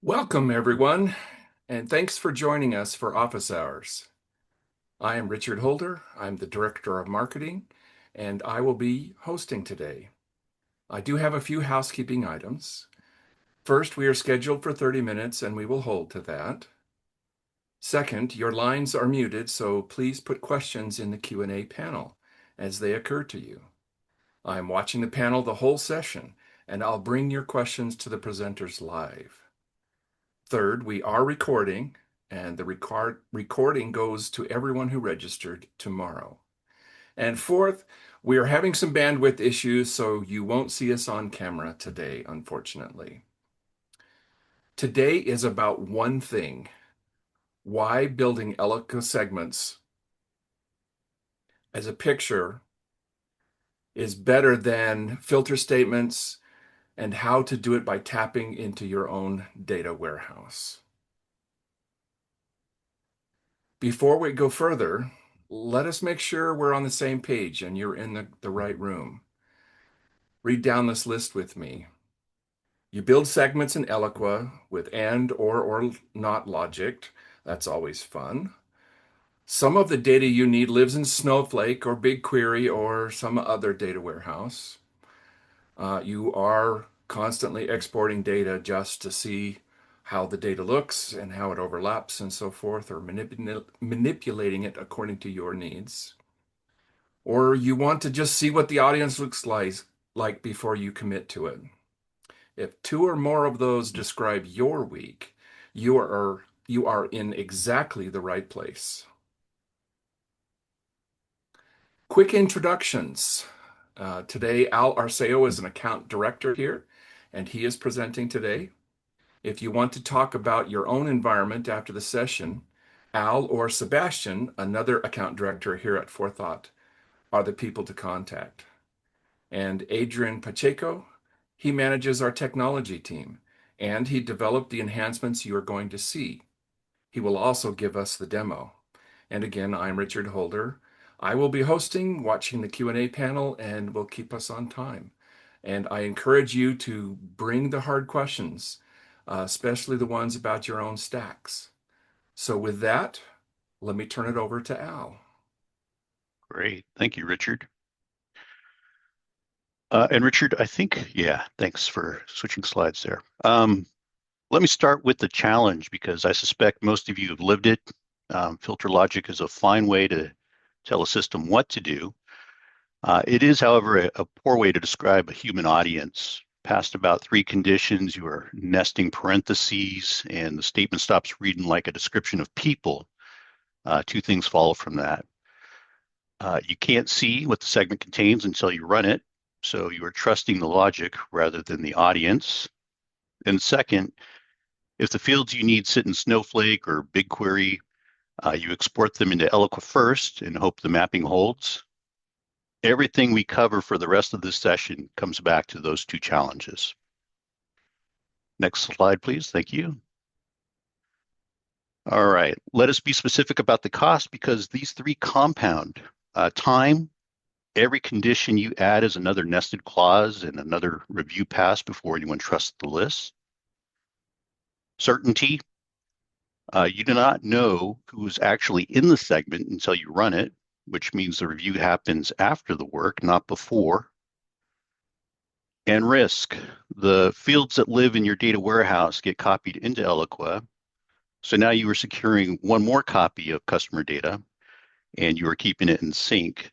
Welcome, everyone, and thanks for joining us for Office Hours. I am Richard Holder. I'm the Director of Marketing, and I will be hosting today. I do have a few housekeeping items. First, we are scheduled for 30 minutes, and we will hold to that. Second, your lines are muted, so please put questions in the Q&A panel as they occur to you. I'm watching the panel the whole session, and I'll bring your questions to the presenters live. Third, we are recording, and the recording goes to everyone who registered tomorrow. And fourth, we are having some bandwidth issues, so you won't see us on camera today, unfortunately. Today is about one thing: why building Eloqua segments as a picture is better than filter statements, and how to do it by tapping into your own data warehouse. Before we go further, let us make sure we're on the same page and you're in the right room. Read down this list with me. You build segments in Eloqua with and or not logic. That's always fun. Some of the data you need lives in Snowflake or BigQuery or some other data warehouse. You are constantly exporting data just to see how the data looks and how it overlaps and so forth, or manipulating it according to your needs. Or you want to just see what the audience looks like before you commit to it. If two or more of those describe your week, you are in exactly the right place. Quick introductions. Today, Al Arceo is an account director here, and he is presenting today. If you want to talk about your own environment after the session, Al or Sebastian, another account director here at Forethought, are the people to contact. And Adrian Pacheco, he manages our technology team, and he developed the enhancements you are going to see. He will also give us the demo. And again, I'm Richard Holder. I will be hosting, watching the Q&A panel, and will keep us on time. And I encourage you to bring the hard questions, especially the ones about your own stacks. So with that, let me turn it over to Al. Great. Thank you, Richard. And Richard, thanks for switching slides there. Let me start with the challenge because I suspect most of you have lived it. Filter logic is a fine way to tell a system what to do. It is, however, a poor way to describe a human audience. Past about 3 conditions, you are nesting parentheses and the statement stops reading like a description of people. 2 things follow from that. You can't see what the segment contains until you run it, so you are trusting the logic rather than the audience. And second, if the fields you need sit in Snowflake or BigQuery, you export them into Eloqua first and hope the mapping holds. Everything we cover for the rest of this session comes back to those 2 challenges. Next slide, please. Thank you. All right, let us be specific about the cost because these 3 compound. Time, every condition you add is another nested clause and another review pass before anyone trusts the list. Certainty, you do not know who is actually in the segment until you run it, which means the review happens after the work, not before. And risk, the fields that live in your data warehouse get copied into Eloqua. So now you are securing one more copy of customer data and you are keeping it in sync.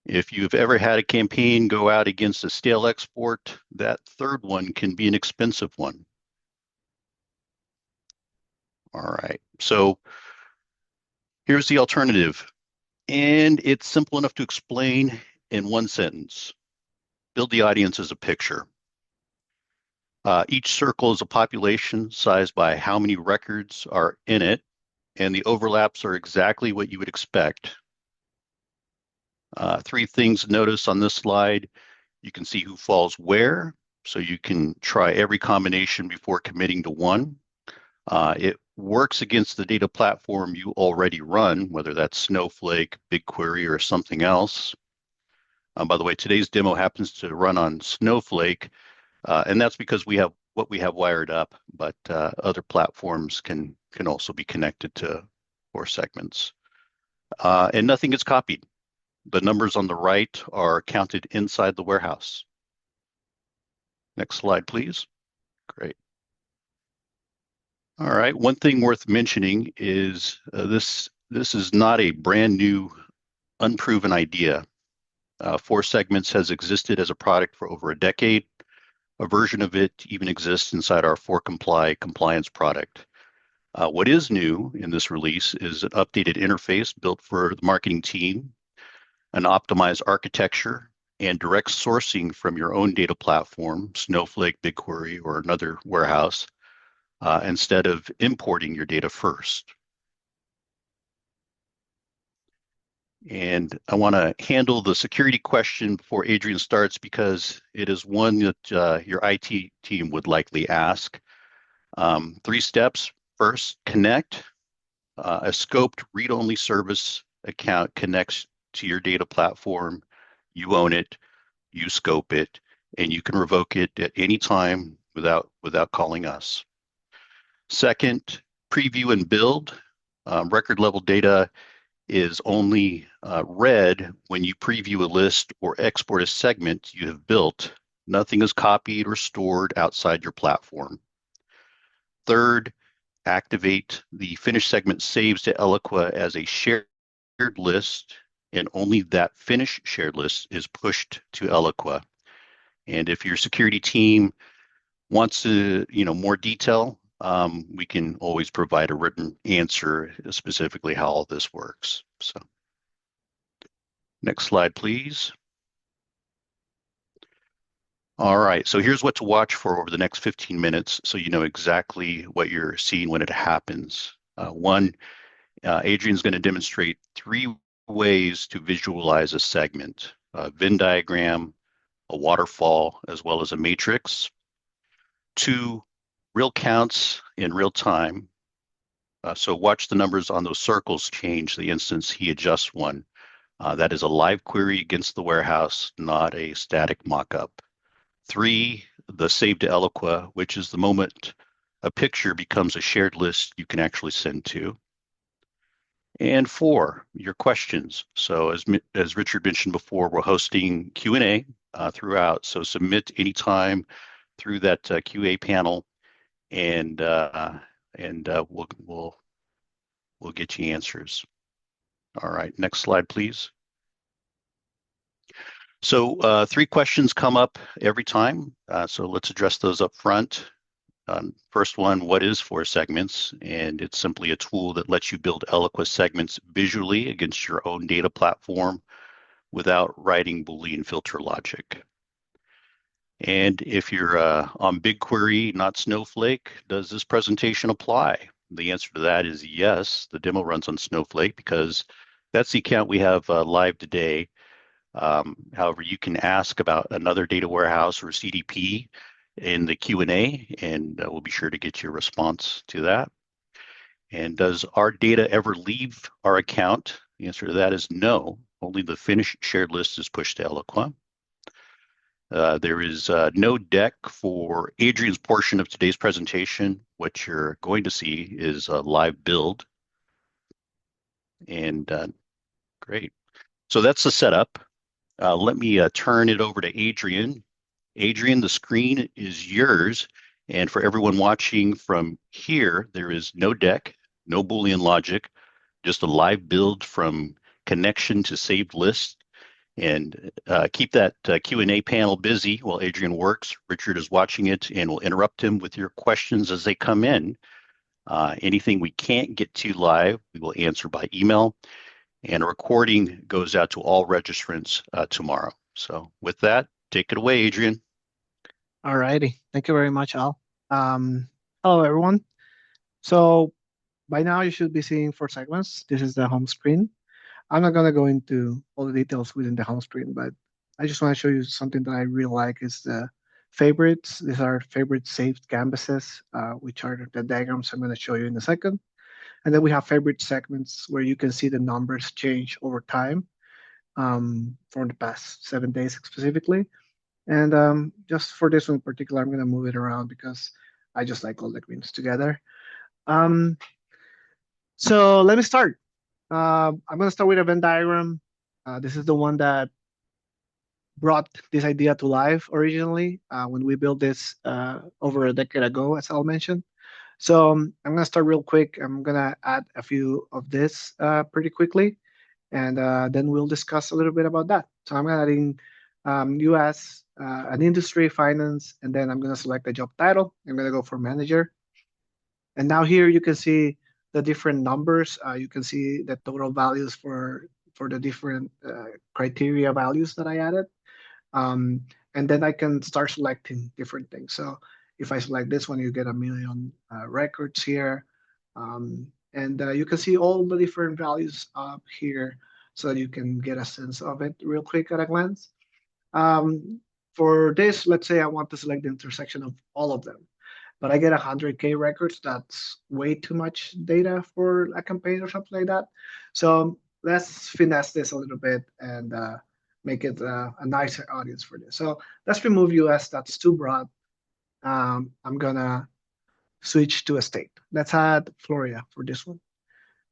If you've ever had a campaign go out against a stale export, that third one can be an expensive one. All right, so here's the alternative. And it's simple enough to explain in 1 sentence. Build the audience as a picture. Each circle is a population sized by how many records are in it, and the overlaps are exactly what you would expect. 3 things to notice on this slide. You can see who falls where, so you can try every combination before committing to one. It works against the data platform you already run, whether that's Snowflake, BigQuery, or something else. By the way, today's demo happens to run on Snowflake, and that's because we have what we have wired up, but other platforms can also be connected to for segments. And nothing gets copied. The numbers on the right are counted inside the warehouse. Next slide, please. Great. All right. One thing worth mentioning is this is not a brand new, unproven idea. Four Segments has existed as a product for over a decade. A version of it even exists inside our For Comply compliance product. What is new in this release is an updated interface built for the marketing team, an optimized architecture, and direct sourcing from your own data platform, Snowflake, BigQuery, or another warehouse, instead of importing your data first. And I want to handle the security question before Adrian starts because it is one that your IT team would likely ask. 3 steps. First, connect. A scoped read-only service account connects to your data platform. You own it, you scope it, and you can revoke it at any time without calling us. Second, preview and build. Record level data is only read when you preview a list or export a segment you have built. Nothing is copied or stored outside your platform. Third, activate the finished segment saves to Eloqua as a shared list, and only that finished shared list is pushed to Eloqua. And if your security team wants to, more detail, we can always provide a written answer specifically how all this works. So, next slide, please. All right, so here's what to watch for over the next 15 minutes so you know exactly what you're seeing when it happens. One, Adrian's going to demonstrate 3 ways to visualize a segment: a Venn diagram, a waterfall, as well as a matrix. 2, real counts in real time. So watch the numbers on those circles change the instant he adjusts one. That is a live query against the warehouse, not a static mockup. 3, the save to Eloqua, which is the moment a picture becomes a shared list you can actually send to. And 4, your questions. So as Richard mentioned before, we're hosting Q&A throughout. So submit anytime through that QA panel, and we'll get you answers. All right, next slide, please. So 3 questions come up every time. So let's address those up front. First one, what is For Segments? And it's simply a tool that lets you build Eloqua segments visually against your own data platform without writing Boolean filter logic. And if you're on BigQuery, not Snowflake, does this presentation apply? The answer to that is yes. The demo runs on Snowflake because that's the account we have live today. However, you can ask about another data warehouse or CDP in the Q&A, and we'll be sure to get your response to that. And does our data ever leave our account? The answer to that is no. Only the finished shared list is pushed to Eloqua. There is no deck for Adrian's portion of today's presentation. What you're going to see is a live build. And great. So that's the setup. Let me turn it over to Adrian. Adrian, the screen is yours. And for everyone watching from here, there is no deck, no Boolean logic, just a live build from connection to saved list. And keep that Q&A panel busy while Adrian works. Richard is watching it and will interrupt him with your questions as they come in. Anything we can't get to live, we will answer by email. And a recording goes out to all registrants tomorrow. So with that, take it away, Adrian. All righty. Thank you very much, Al. Hello, everyone. So by now you should be seeing 4 segments. This is the home screen. I'm not going to go into all the details within the home screen, but I just want to show you something that I really like is the favorites. These are favorite saved canvases, which are the diagrams I'm going to show you in a second. And then we have favorite segments where you can see the numbers change over time for the past 7 days specifically. And just for this one in particular, I'm going to move it around because I just like all the greens together. Um, so let me start. I'm going to start with a Venn diagram. This is the one that brought this idea to life originally when we built this over a decade ago, as I'll mention. So I'm going to start real quick. I'm going to add a few of this pretty quickly, and then we'll discuss a little bit about that. So I'm adding US, an industry, finance, and then I'm going to select the job title. I'm going to go for manager. And now here you can see the different numbers. You can see the total values for the different criteria values that I added. Um, and then I can start selecting different things. So if I select this one, you get a million records here. And you can see all the different values up here so that you can get a sense of it real quick at a glance. Um, for this, let's say I want to select the intersection of all of them, but I get 100K records. That's way too much data for a campaign or something like that. So let's finesse this a little bit and make it a nicer audience for this. So let's remove US. That's too broad. I'm gonna switch to a state. Let's add Florida for this one.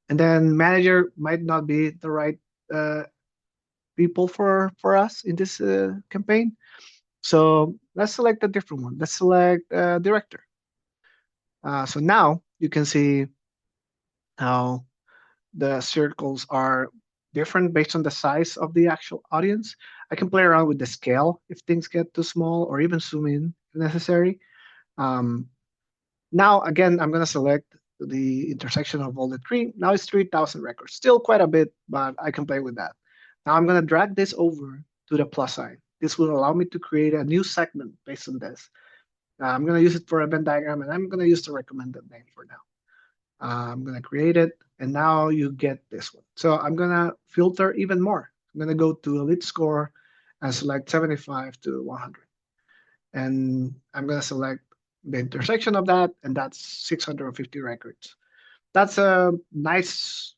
And then manager might not be the right uh, people for us in this campaign. So let's select a different one. Let's select director. So now you can see how the circles are different based on the size of the actual audience. I can play around with the scale if things get too small or even zoom in if necessary. Um, Now, again, I'm going to select the intersection of all the three. Now it's 3,000 records. Still quite a bit, but I can play with that. Now I'm going to drag this over to the plus sign. This will allow me to create a new segment based on this. I'm going to use it for a Venn diagram, and I'm going to use the recommended name for now. I'm going to create it, and now you get this one. So I'm going to filter even more. I'm going to go to elite score and select 75 to 100. And I'm going to select the intersection of that, and that's 650 records. That's a nice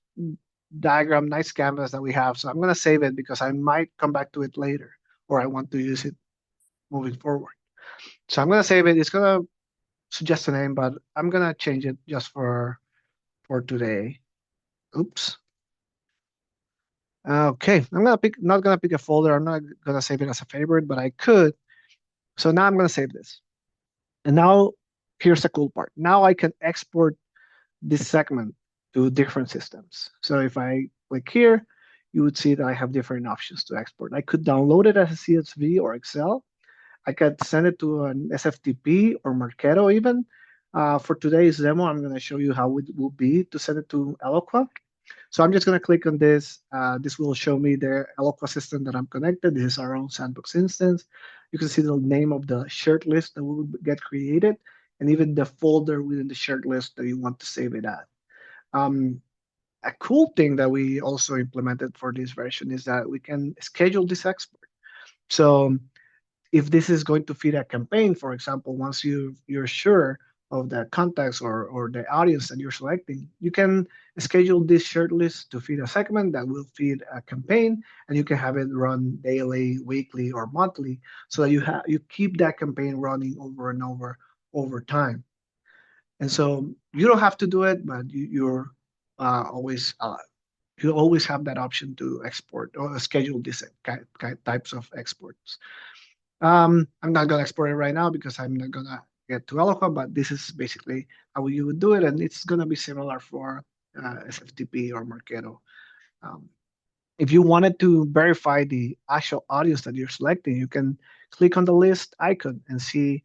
diagram, nice canvas that we have. So I'm going to save it because I might come back to it later, or I want to use it moving forward. So I'm going to save it. It's going to suggest a name, but I'm going to change it just for today. Oops. Okay, I'm gonna pick not gonna pick a folder. I'm not gonna save it as a favorite, but I could. So now I'm gonna save this. And now here's the cool part. Now I can export this segment to different systems. So if I click here, you would see that I have different options to export. I could download it as a CSV or Excel. I could send it to an SFTP or Marketo even. For today's demo, I'm going to show you how it will be to send it to Eloqua. So I'm just going to click on this. This will show me the Eloqua system that I'm connected. This is our own sandbox instance. You can see the name of the shared list that will get created and even the folder within the shared list that you want to save it at. Um, a cool thing that we also implemented for this version is that we can schedule this export. So if this is going to feed a campaign, for example, once you're sure of the context or the audience that you're selecting, you can schedule this shared list to feed a segment that will feed a campaign, and you can have it run daily, weekly, or monthly, so that you keep that campaign running over and over time. And so you don't have to do it, but you're always you always have that option to export or schedule these types of exports. I'm not gonna export it right now because I'm not gonna get to Eloqua, but this is basically how you would do it, and it's gonna be similar for SFTP or Marketo. Um, if you wanted to verify the actual audience that you're selecting, you can click on the list icon and see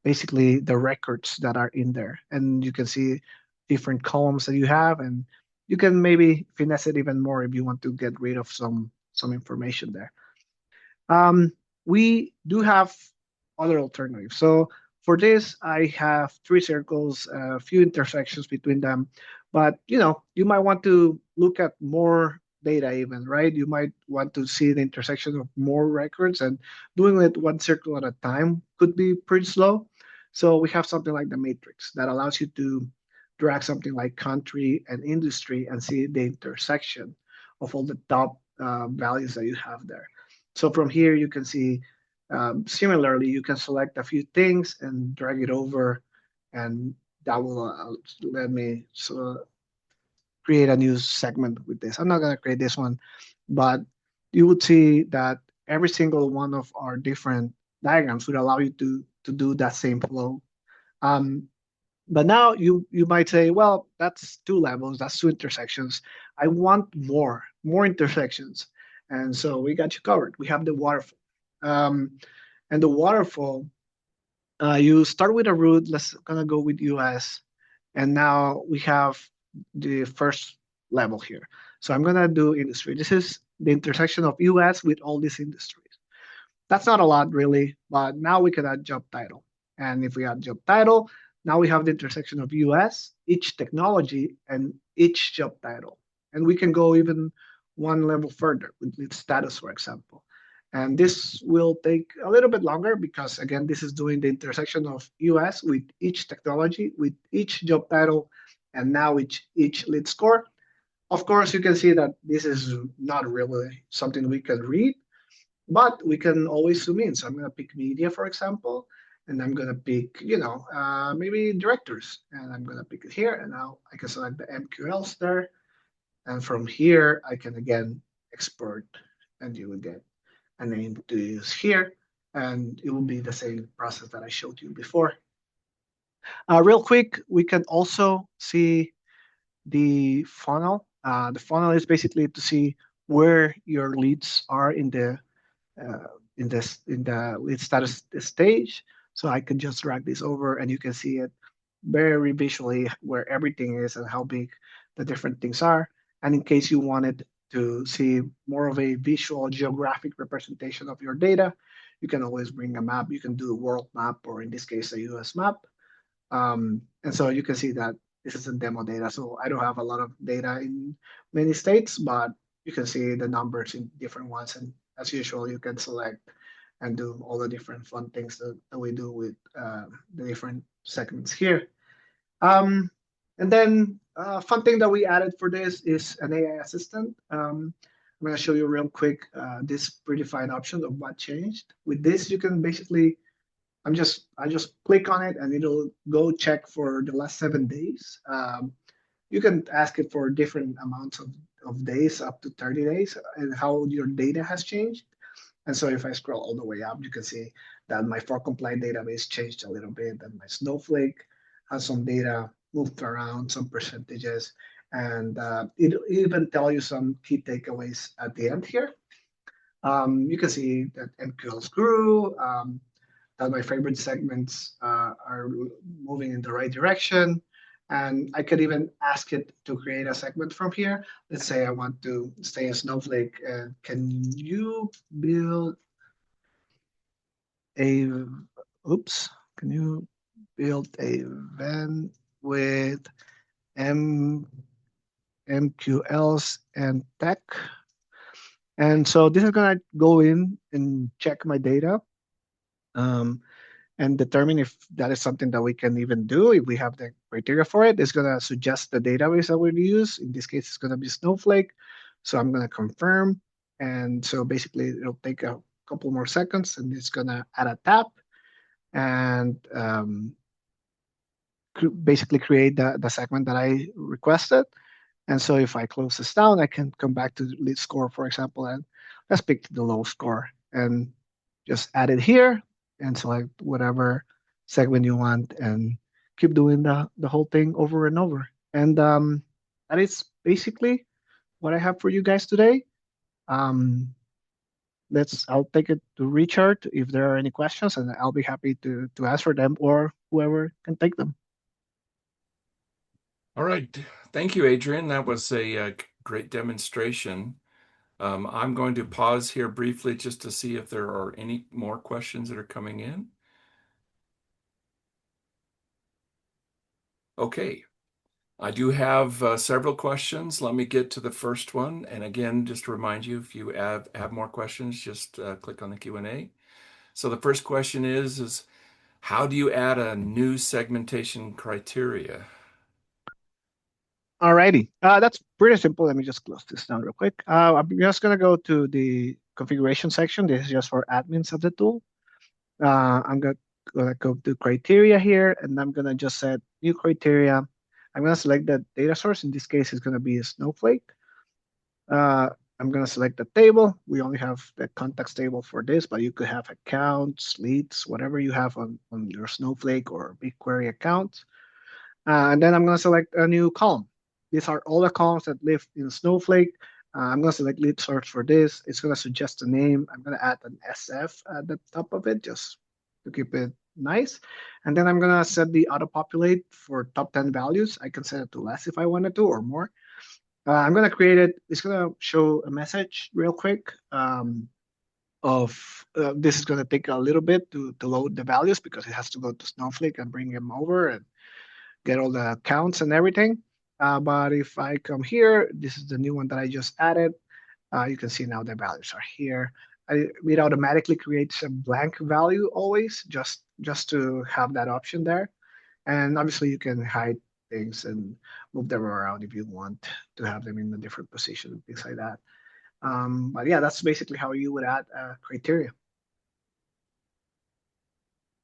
basically the records that are in there, and you can see different columns that you have, and you can maybe finesse it even more if you want to get rid of some information there. We do have other alternatives. So for this, I have three circles, a few intersections between them. But you might want to look at more data even, right? You might want to see the intersection of more records, and doing it one circle at a time could be pretty slow. So we have something like the matrix that allows you to drag something like country and industry and see the intersection of all the top values that you have there. So from here, you can see Similarly, you can select a few things and drag it over, and that will let me create a new segment with this. I'm not going to create this one, but you would see that every single one of our different diagrams would allow you to do that same flow. Um, but now you might say, well, that's two levels, that's two intersections. I want more intersections. And so we got you covered. We have the waterfall. Um, and the waterfall, you start with a root. Let's gonna go with US. And now we have the first level here. So I'm gonna do industry. This is the intersection of US with all these industries. That's not a lot really, but now we can add job title. And if we add job title, now we have the intersection of US, each technology, and each job title. And we can go even one level further with its status, for example. And this will take a little bit longer because, again, this is doing the intersection of US with each technology, with each job title, and now each lead score. Of course, you can see that this is not really something we can read, but we can always zoom in. So I'm going to pick media, for example, and I'm going to pick, maybe directors, and I'm going to pick it here. And now I can select the MQLs there. And from here, I can again export, and you will get a name to use here. And it will be the same process that I showed you before. Real quick, we can also see the funnel. The funnel is basically to see where your leads are uh, in the lead status stage. So I can just drag this over, and you can see it very visually where everything is and how big the different things are. And in case you wanted to see more of a visual geographic representation of your data, you can always bring a map. You can do a world map, or in this case, a US map. And so you can see that this is a demo data. So I don't have a lot of data in many states, but you can see the numbers in different ones. And as usual, you can select and do all the different fun things that we do with the different segments here. Um, and then fun thing that we added for this is an AI assistant. I'm going to show you real quick this predefined option of what changed. With this, you can basically I just click on it and it'll go check for the last 7 days. You can ask it for different amounts of days, up to 30 days, and how your data has changed. And so if I scroll all the way up, you can see that my for compliant database changed a little bit, and my Snowflake has some data moved around, some percentages, and it even tell you some key takeaways at the end here. You can see that MQLs grew, that my favorite segments are moving in the right direction. And I could even ask it to create a segment from here. Let's say I want to stay in Snowflake. Can you build a, oops, can you build a van with M, MQLs and tech? And so this is gonna go in and check my data. Um, and determine if that is something that we can even do. If we have the criteria for it, it's going to suggest the database that we use. In this case, it's going to be Snowflake. So I'm going to confirm. And so basically, it'll take a couple more seconds, and it's going to add a tab and basically create the segment that I requested. And so if I close this down, I can come back to the lead score, for example, and let's pick the low score and just add it here and select whatever segment you want and keep doing the whole thing over and over. And that is basically what I have for you guys today. Um, I'll take it to Richard if there are any questions, and I'll be happy to answer them or whoever can take them. All right. Thank you, Adrian. That was a great demonstration. I'm going to pause here briefly just to see if there are any more questions that are coming in. Okay. I do have several questions. Let me get to the first one. And again, just to remind you, if you have more questions, just click on the Q&A. So the first question is how do you add a new segmentation criteria? Alrighty, that's pretty simple. Let me just close this down real quick. I'm just gonna go to the configuration section. This is just for admins of the tool. I'm gonna go to criteria here, and I'm gonna just set new criteria. I'm gonna select the data source. In this case, it's gonna be a Snowflake. Uh, I'm gonna select the table. We only have the context table for this, but you could have accounts, leads, whatever you have on your Snowflake or BigQuery account. And then I'm gonna select a new column. These are all the columns that live in Snowflake. I'm gonna select lead source for this. It's gonna suggest a name. I'm gonna add an SF at the top of it just to keep it nice. And then I'm gonna set the auto populate for top 10 values. I can set it to less if I wanted to or more. I'm gonna create it. It's gonna show a message real quick. Of This is gonna take a little bit to load the values because it has to go to Snowflake and bring them over and get all the counts and everything. But if I come here, this is the new one that I just added. You can see now the values are here. It automatically creates a blank value always, just to have that option there. And obviously you can hide things and move them around if you want to have them in a different position and things like that. But yeah, that's basically how you would add criteria.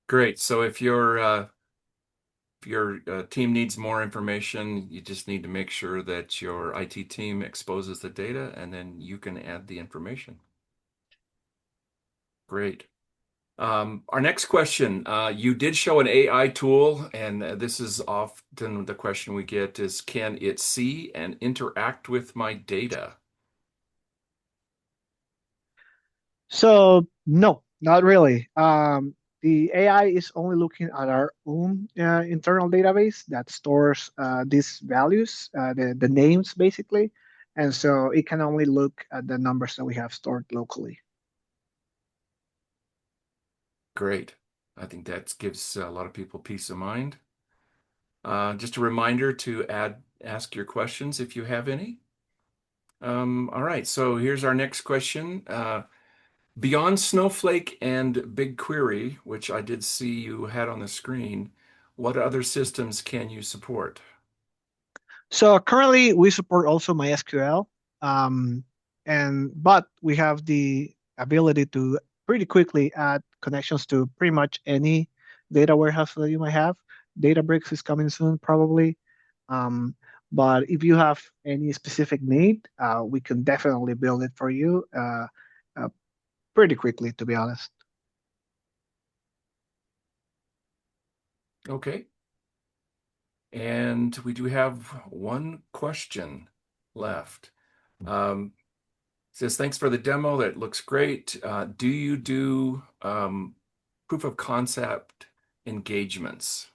Great. So if your team needs more information, you just need to make sure that your IT team exposes the data, and then you can add the information. Great. Our next question, you did show an AI tool, and this is often the question we get is, can it see and interact with my data? So no, not really. The AI is only looking at our own internal database that stores these values, the names basically, and so it can only look at the numbers that we have stored locally. Great. I think that gives a lot of people peace of mind. Just a reminder to ask your questions if you have any. All right, so here's our next question. Beyond Snowflake and BigQuery, which I did see you had on the screen, what other systems can you support? So currently we support also MySQL, but we have the ability to pretty quickly add connections to pretty much any data warehouse that you might have. Databricks is coming soon, probably. Um, but if you have any specific need, we can definitely build it for you uh, pretty quickly, to be honest. Okay. And we do have one question left. Says, thanks for the demo. That looks great. Do you do proof of concept engagements?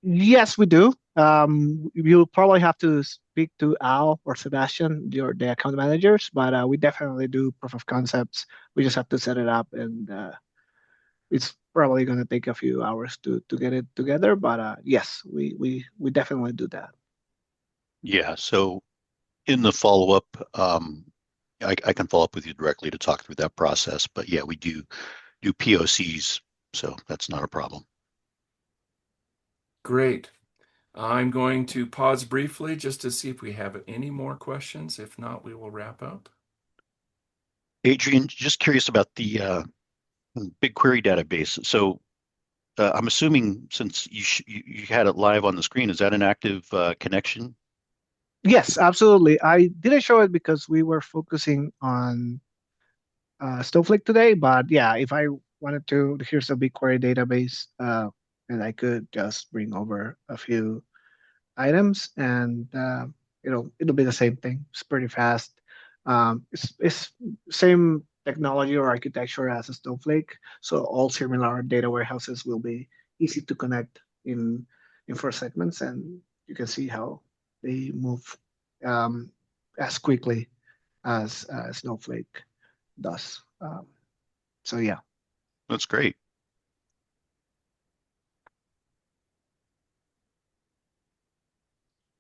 Yes, we do. You'll probably have to speak to Al or Sebastian, the account managers, but we definitely do proof of concepts. We just have to set it up, and it's probably going to take a few hours to get it together. But yes, we definitely do that. Yeah. So in the follow-up, I can follow up with you directly to talk through that process. But yeah, we do POCs, so that's not a problem. Great. I'm going to pause briefly just to see if we have any more questions. If not, we will wrap up. Adrian, just curious about the BigQuery database. So I'm assuming since you had it live on the screen, is that an active connection? Yes, absolutely. I didn't show it because we were focusing on Snowflake today, but yeah, if I wanted to, here's a BigQuery database, and I could just bring over a few items, and it'll be the same thing. It's pretty fast. It's same technology or architecture as a Snowflake, so all similar data warehouses will be easy to connect in first segments, and you can see how they move um, as quickly as Snowflake does. So yeah. That's great.